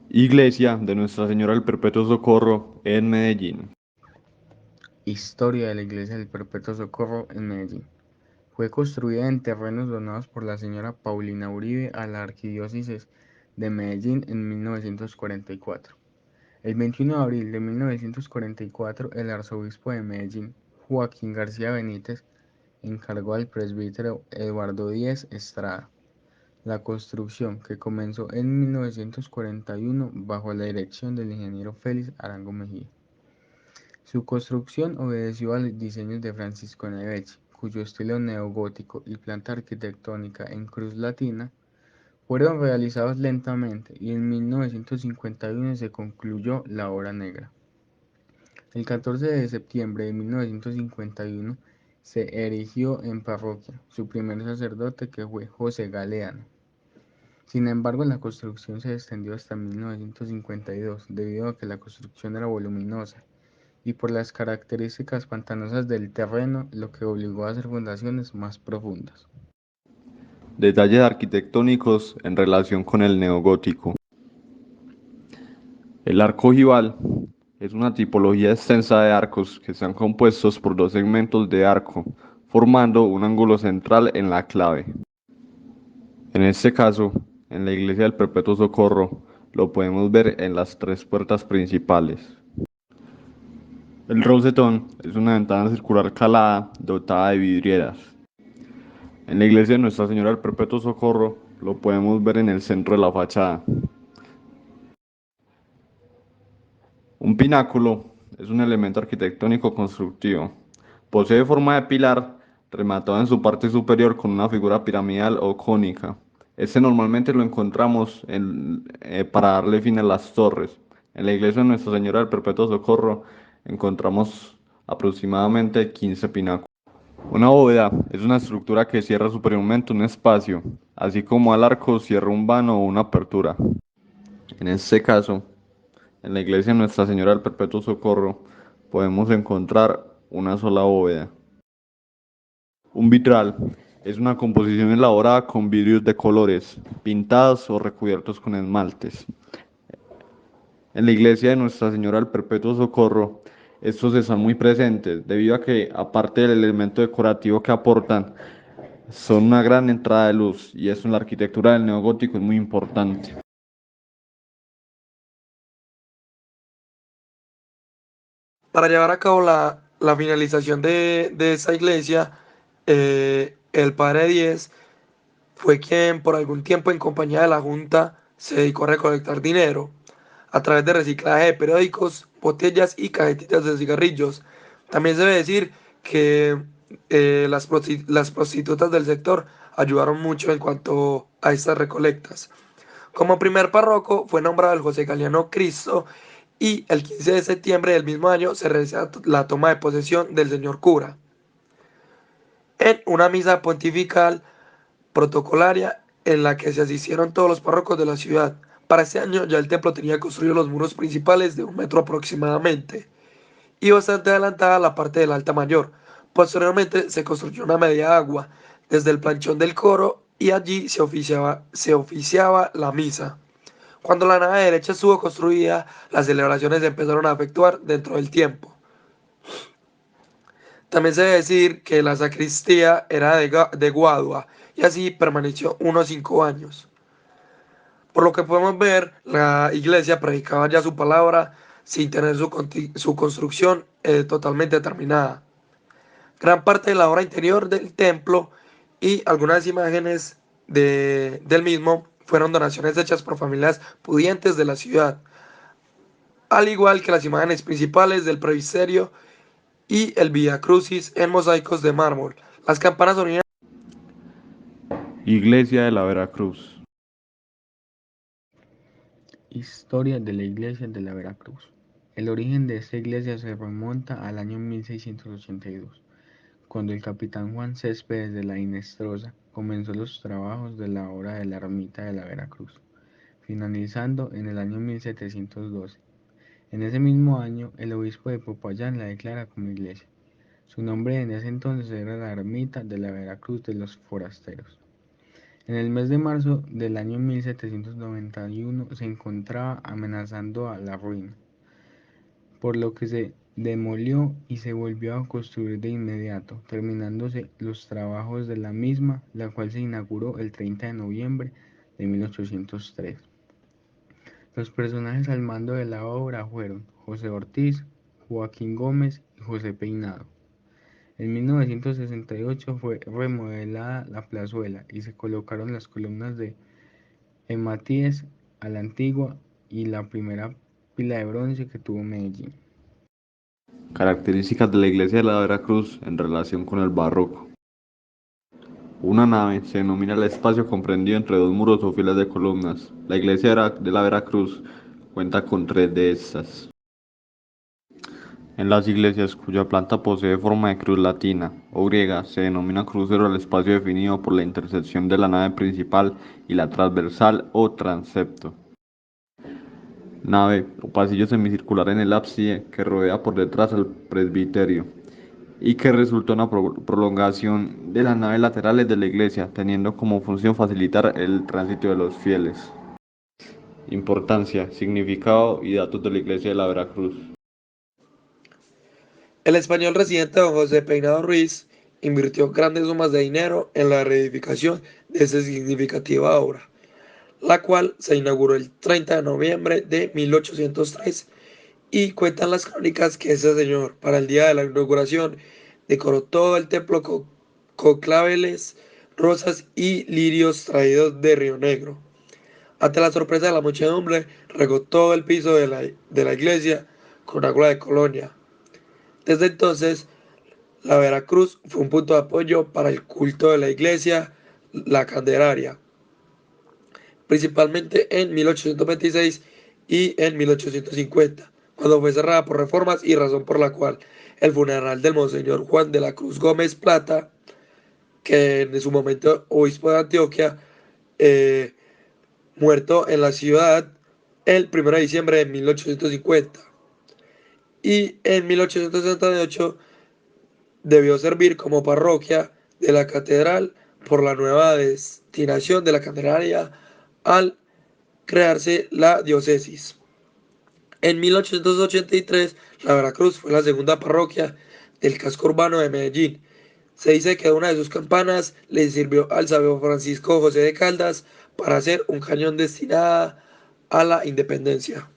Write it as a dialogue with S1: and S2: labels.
S1: Iglesia de Nuestra Señora del Perpetuo Socorro en Medellín.
S2: Historia de la Iglesia del Perpetuo Socorro en Medellín. Fue construida en terrenos donados por la señora Paulina Uribe a la Arquidiócesis de Medellín en 1944. El 21 de abril de 1944, el arzobispo de Medellín, Joaquín García Benítez, encargó al presbítero Eduardo Díez Estrada la construcción, que comenzó en 1941 bajo la dirección del ingeniero Félix Arango Mejía. Su construcción obedeció a los diseños de Francisco Nevechi, cuyo estilo neogótico y planta arquitectónica en cruz latina fueron realizados lentamente, y en 1951 se concluyó la obra negra. El 14 de septiembre de 1951 se erigió en parroquia su primer sacerdote, que fue José Galeano. Sin embargo, la construcción se extendió hasta 1952 debido a que la construcción era voluminosa y por las características pantanosas del terreno, lo que obligó a hacer fundaciones más profundas.
S1: Detalles arquitectónicos en relación con el neogótico. El arco ojival es una tipología extensa de arcos que están compuestos por dos segmentos de arco, formando un ángulo central en la clave. En este caso, en la Iglesia del Perpetuo Socorro, lo podemos ver en las tres puertas principales. El rosetón es una ventana circular calada dotada de vidrieras. En la iglesia de Nuestra Señora del Perpetuo Socorro lo podemos ver en el centro de la fachada. Un pináculo es un elemento arquitectónico constructivo. Posee forma de pilar, rematado en su parte superior con una figura piramidal o cónica. Este normalmente lo encontramos para darle fin a las torres. En la iglesia de Nuestra Señora del Perpetuo Socorro encontramos aproximadamente 15 pináculos. Una bóveda es una estructura que cierra superiormente un espacio, así como al arco cierra un vano o una apertura. En este caso, en la iglesia de Nuestra Señora del Perpetuo Socorro podemos encontrar una sola bóveda. Un vitral es una composición elaborada con vidrios de colores, pintados o recubiertos con esmaltes. En la iglesia de Nuestra Señora del Perpetuo Socorro, estos están muy presentes debido a que, aparte del elemento decorativo que aportan, son una gran entrada de luz, y eso en la arquitectura del neogótico es muy importante.
S3: Para llevar a cabo la finalización de esta iglesia, el padre Díez fue quien por algún tiempo en compañía de la Junta se dedicó a recolectar dinero a través de reciclaje de periódicos, botellas y cajetitas de cigarrillos. También se debe decir que las prostitutas del sector ayudaron mucho en cuanto a estas recolectas. Como primer párroco fue nombrado el José Galiano Cristo, y el 15 de septiembre del mismo año se realiza la toma de posesión del señor cura en una misa pontifical protocolaria en la que se asistieron todos los párrocos de la ciudad. Para este año ya el templo tenía construido los muros principales de 1 metro aproximadamente y bastante adelantada la parte del altar mayor. Posteriormente se construyó una media agua desde el planchón del coro, y allí se oficiaba la misa. Cuando la nave derecha estuvo construida, las celebraciones se empezaron a efectuar dentro del tiempo. También se debe decir que la sacristía era de guadua, y así permaneció unos 5 años. Por lo que podemos ver, la iglesia predicaba ya su palabra sin tener su construcción totalmente terminada. Gran parte de la obra interior del templo y algunas imágenes del mismo fueron donaciones hechas por familias pudientes de la ciudad, al igual que las imágenes principales del presbiterio y el Vía Crucis en mosaicos de mármol. Las campanas sonidas.
S1: Iglesia de la Veracruz.
S2: Historia de la Iglesia de la Veracruz. El origen de esta iglesia se remonta al año 1682, cuando el capitán Juan Céspedes de la Inestrosa comenzó los trabajos de la obra de la ermita de la Veracruz, finalizando en el año 1712. En ese mismo año, el obispo de Popayán la declara como iglesia. Su nombre en ese entonces era la ermita de la Veracruz de los Forasteros. En el mes de marzo del año 1791 se encontraba amenazando a la ruina, por lo que se demolió y se volvió a construir de inmediato, terminándose los trabajos de la misma, la cual se inauguró el 30 de noviembre de 1803. Los personajes al mando de la obra fueron José Ortiz, Joaquín Gómez y José Peinado. En 1968 fue remodelada la plazuela y se colocaron las columnas de hematíes a la antigua y la primera pila de bronce que tuvo Medellín.
S1: Características de la iglesia de la Veracruz en relación con el barroco. Una nave se denomina el espacio comprendido entre dos muros o filas de columnas. La iglesia de la Veracruz cuenta con 3 de estas. En las iglesias cuya planta posee forma de cruz latina o griega se denomina crucero al espacio definido por la intersección de la nave principal y la transversal o transepto. Nave o pasillo semicircular en el ábside que rodea por detrás al presbiterio y que resulta una prolongación de las naves laterales de la iglesia, teniendo como función facilitar el tránsito de los fieles. Importancia, significado y datos de la iglesia de la Veracruz.
S3: El español residente don José Peinado Ruiz invirtió grandes sumas de dinero en la reedificación de esta significativa obra, la cual se inauguró el 30 de noviembre de 1803 y cuentan las crónicas que ese señor, para el día de la inauguración, decoró todo el templo con claveles, rosas y lirios traídos de Río Negro. Ante la sorpresa de la muchedumbre, regó todo el piso de la iglesia con agua de colonia. Desde entonces, la Veracruz fue un punto de apoyo para el culto de la iglesia, la Candelaria, principalmente en 1826 y en 1850, cuando fue cerrada por reformas y razón por la cual el funeral del Monseñor Juan de la Cruz Gómez Plata, que en su momento obispo de Antioquia, muerto en la ciudad el 1 de diciembre de 1850. Y en 1868 debió servir como parroquia de la catedral por la nueva destinación de la Candelaria al crearse la diócesis. En 1883, la Veracruz fue la segunda parroquia del casco urbano de Medellín. Se dice que una de sus campanas le sirvió al sabio Francisco José de Caldas para hacer un cañón destinado a la independencia.